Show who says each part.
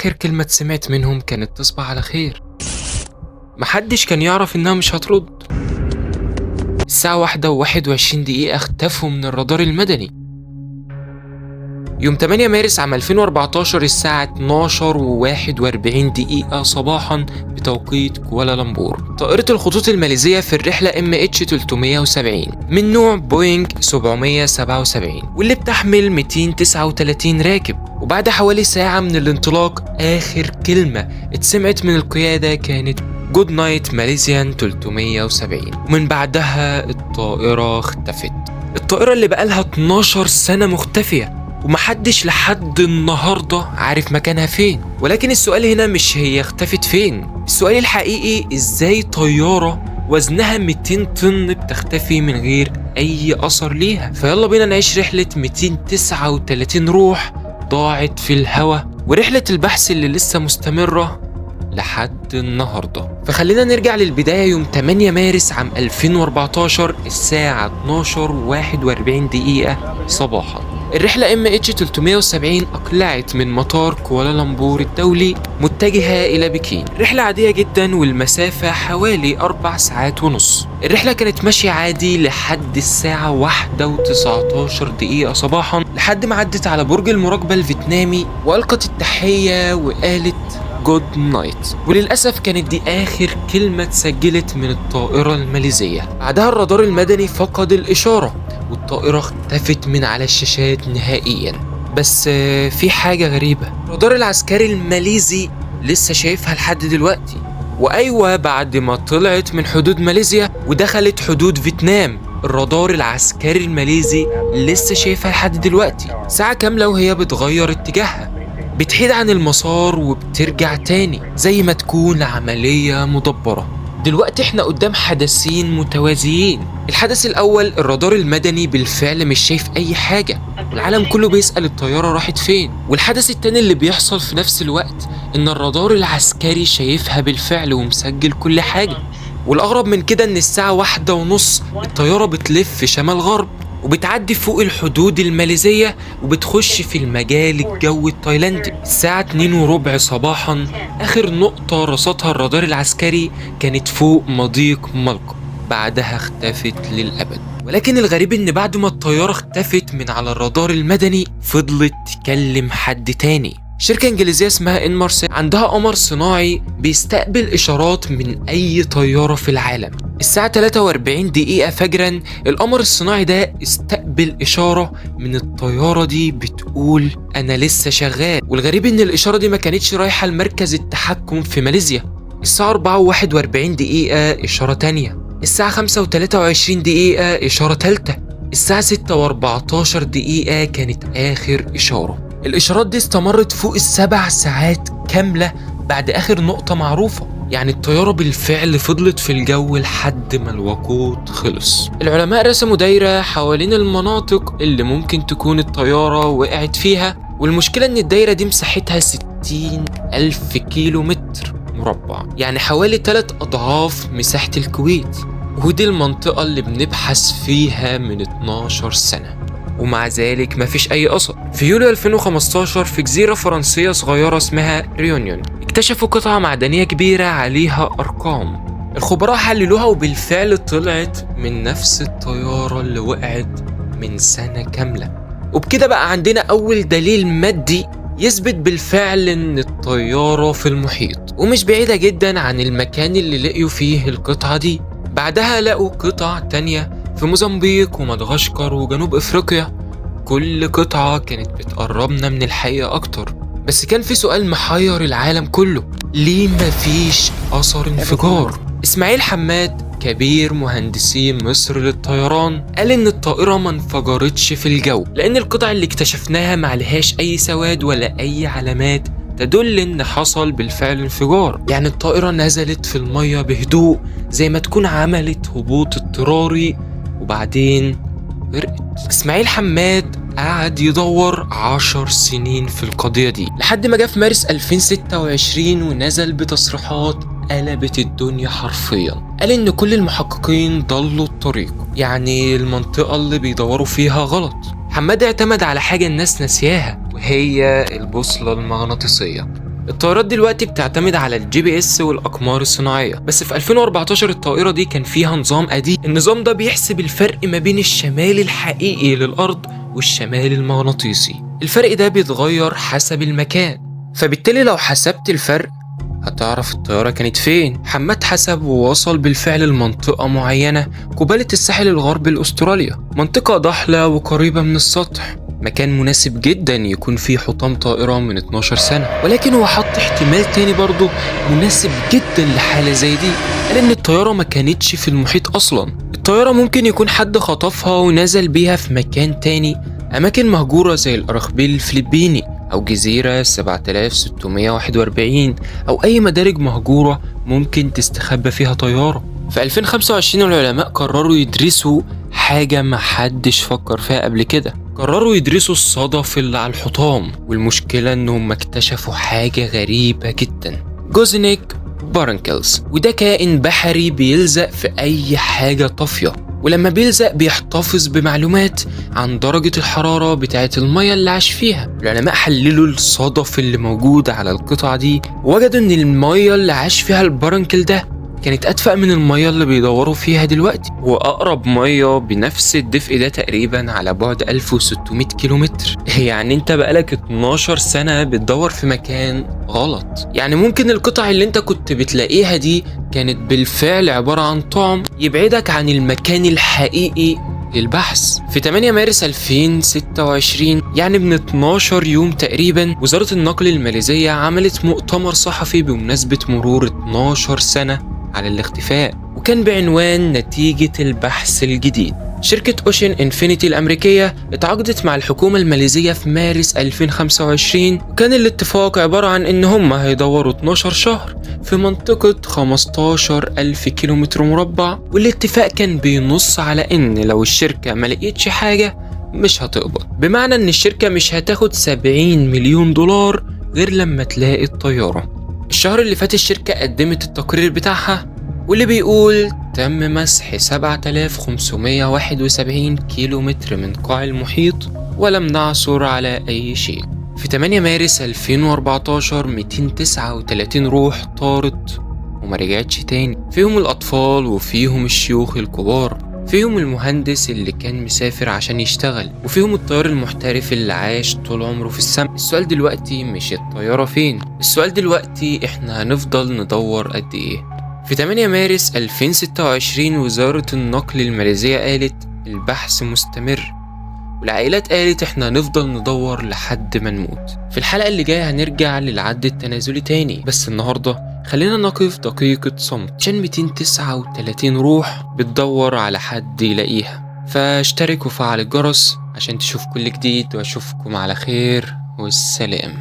Speaker 1: واخر كلمة اتسمعت منهم كانت تصبح على خير. محدش كان يعرف انها مش هترد. الساعة 1:21 اختفوا من الرادار المدني. يوم 8 مارس عام 2014 الساعة 12:41 صباحا بتوقيت كوالالمبور، طائرة الخطوط الماليزية في الرحلة MH370 من نوع بوينج 777 واللي بتحمل 239 راكب. وبعد حوالي ساعة من الانطلاق آخر كلمة اتسمعت من القيادة كانت جود نايت ماليزيان 370، ومن بعدها الطائرة اختفت. الطائرة اللي بقالها 12 سنة مختفية ومحدش لحد النهاردة عارف مكانها فين. ولكن السؤال هنا مش هي اختفت فين، السؤال الحقيقي ازاي طيارة وزنها 200 طن بتختفي من غير اي اثر ليها. فيلا بينا نعيش رحلة 239 روح ضاعت في الهوا، ورحلة البحث اللي لسه مستمرة لحد النهاردة. فخلينا نرجع للبداية. يوم 8 مارس عام 2014 الساعة 12:41 صباحا الرحلة MH370 أقلعت من مطار كوالالمبور الدولي متجهة إلى بكين. رحلة عادية جدا والمسافة حوالي 4 ساعات ونص. الرحلة كانت ماشية عادي لحد الساعة 1:19 صباحا، لحد ما عدت على برج المراقبة الفيتنامي وألقت التحية وقالت جود نايت. وللأسف كانت دي آخر كلمة اتسجلت من الطائرة الماليزية. بعدها الرادار المدني فقد الإشارة والطائرة اختفت من على الشاشات نهائيا. بس في حاجة غريبة، الرادار العسكري الماليزي لسه شايفها لحد دلوقتي. وأيوة، بعد ما طلعت من حدود ماليزيا ودخلت حدود فيتنام، الرادار العسكري الماليزي لسه شايفها لحد دلوقتي. ساعة كاملة وهي بتغير اتجاهها، بتحيد عن المسار وبترجع تاني زي ما تكون عملية مدبرة. دلوقتي احنا قدام حدثين متوازيين. الحدث الاول، الرادار المدني بالفعل مش شايف اي حاجة والعالم كله بيسأل الطيارة راحت فين. والحدث التاني اللي بيحصل في نفس الوقت ان الرادار العسكري شايفها بالفعل ومسجل كل حاجة. والاغرب من كده ان الساعة 1:30 الطيارة بتلف في شمال غرب وبتعدي فوق الحدود الماليزية وبتخش في المجال الجوي التايلاندي. الساعة 2:15 صباحا آخر نقطة رصدها الرادار العسكري كانت فوق مضيق مالقا، بعدها اختفت للأبد. ولكن الغريب ان بعد ما الطيارة اختفت من على الرادار المدني فضلت تكلم حد تاني. شركة انجليزية اسمها انمارس عندها قمر صناعي بيستقبل اشارات من اي طيارة في العالم. الساعة 43 فجرا القمر الصناعي ده استقبل اشارة من الطيارة دي بتقول انا لسه شغال. والغريب ان الاشارة دي ما كانتش رايحة لمركز التحكم في ماليزيا. الساعة 4:41 اشارة تانية. الساعة 5:23 اشارة تالتة. الساعة 6:14 كانت اخر اشارة. الإشارات دي استمرت فوق ال7 ساعات كاملة بعد آخر نقطة معروفة. يعني الطيارة بالفعل فضلت في الجو لحد ما الوقود خلص. العلماء رسموا دايرة حوالين المناطق اللي ممكن تكون الطيارة وقعت فيها، والمشكلة إن الدايرة دي مساحتها 60,000 كيلومتر مربع، يعني حوالي 3 أضعاف مساحة الكويت. ودي المنطقة اللي بنبحث فيها من 12 سنة، ومع ذلك مفيش أي أثر. في يوليو 2015 في جزيرة فرنسية صغيرة اسمها ريونيون اكتشفوا قطعة معدنية كبيرة عليها أرقام. الخبراء حللوها وبالفعل طلعت من نفس الطيارة اللي وقعت من سنة كاملة. وبكده بقى عندنا أول دليل مادي يثبت بالفعل إن الطيارة في المحيط ومش بعيدة جدا عن المكان اللي لقيوا فيه القطعة دي. بعدها لقوا قطع تانية في موزمبيق ومدغشقر وجنوب افريقيا. كل قطعة كانت بتقربنا من الحقيقة اكتر. بس كان في سؤال محير العالم كله، ليه مفيش اثر انفجار؟ اسماعيل حماد كبير مهندسي مصر للطيران قال ان الطائرة ما انفجرتش في الجو، لان القطع اللي اكتشفناها معلهاش اي سواد ولا اي علامات تدل ان حصل بالفعل انفجار. يعني الطائرة نزلت في المية بهدوء زي ما تكون عملت هبوط اضطراري وبعدين غرقت. اسماعيل حماد قعد يدور 10 سنين في القضية دي لحد ما جه في مارس 2026 ونزل بتصريحات قلبت الدنيا حرفيا. قال ان كل المحققين ضلوا الطريق، يعني المنطقة اللي بيدوروا فيها غلط. حماد اعتمد على حاجة الناس نسياها وهي البوصلة المغناطيسية. الطيارات دلوقتي بتعتمد على الجي بي اس والاقمار الصناعيه، بس في 2014 الطائره دي كان فيها نظام قديم. النظام ده بيحسب الفرق ما بين الشمال الحقيقي للارض والشمال المغناطيسي. الفرق ده بيتغير حسب المكان، فبالتالي لو حسبت الفرق هتعرف الطيارة كانت فين. حماد حسب ووصل بالفعل لمنطقة معينة قبالة الساحل الغربي لأستراليا، منطقة ضحلة وقريبة من السطح، مكان مناسب جدا يكون فيه حطام طائرة من 12 سنة. ولكن هو حط احتمال تاني برضه مناسب جدا لحالة زي دي، قال ان الطيارة ما كانتش في المحيط اصلا. الطيارة ممكن يكون حد خطفها ونزل بيها في مكان تاني، اماكن مهجورة زي الارخبيل الفلبيني او جزيرة 7641 او اي مدارج مهجورة ممكن تستخبى فيها طيارة. في 2025 العلماء قرروا يدرسوا حاجة ما حدش فكر فيها قبل كده، قرروا يدرسوا الصدف اللي على الحطام. والمشكلة انهم اكتشفوا حاجة غريبة جدا، جوزنيك بارنكلز، وده كائن بحري بيلزق في اي حاجة طافية، ولما بيلزق بيحتفظ بمعلومات عن درجة الحرارة بتاعة المية اللي عاش فيها. العلماء حللوا الصدف اللي موجود على القطعة دي ووجدوا ان المية اللي عاش فيها البارنكل ده كانت أدفأ من المية اللي بيدوروا فيها دلوقتي، وأقرب مية بنفس الدفء ده تقريبا على بعد 1600 كيلومتر. يعني انت بقالك 12 سنة بتدور في مكان غلط. يعني ممكن القطع اللي انت كنت بتلاقيها دي كانت بالفعل عبارة عن طعم يبعدك عن المكان الحقيقي للبحث. في 8 مارس 2026 يعني من 12 يوم تقريبا، وزارة النقل الماليزية عملت مؤتمر صحفي بمناسبة مرور 12 سنة على الاختفاء، وكان بعنوان نتيجة البحث الجديد. شركة أوشن إنفينيتي الأمريكية اتعاقدت مع الحكومة الماليزية في مارس 2025، وكان الاتفاق عبارة عن إن هم هيدوروا 12 شهر في منطقة 15,000 كيلومتر مربع، والاتفاق كان بينص على إن لو الشركة ما لقيتش حاجة مش هتقبض، بمعنى إن الشركة مش هتاخد 70 مليون دولار غير لما تلاقي الطيارة. الشهر اللي فات الشركة قدمت التقرير بتاعها واللي بيقول تم مسح 7571 كيلومتر من قاع المحيط ولم نعثر على أي شيء. في 8 مارس 2014 239 روح طارت وما رجعتش تاني، فيهم الأطفال وفيهم الشيوخ الكبار، فيهم المهندس اللي كان مسافر عشان يشتغل، وفيهم الطيار المحترف اللي عاش طول عمره في السماء. السؤال دلوقتي مش الطيارة فين، السؤال دلوقتي احنا هنفضل ندور قد ايه؟ في 8 مارس 2026 وزارة النقل الماليزية قالت البحث مستمر، والعائلات قالت احنا هنفضل ندور لحد ما نموت. في الحلقة اللي جاية هنرجع للعد التنازلي تاني، بس النهاردة خلينا نقف دقيقة صمت عشان 239 روح بتدور على حد يلاقيها. فاشترك وفعل الجرس عشان تشوف كل جديد، واشوفكم على خير والسلام.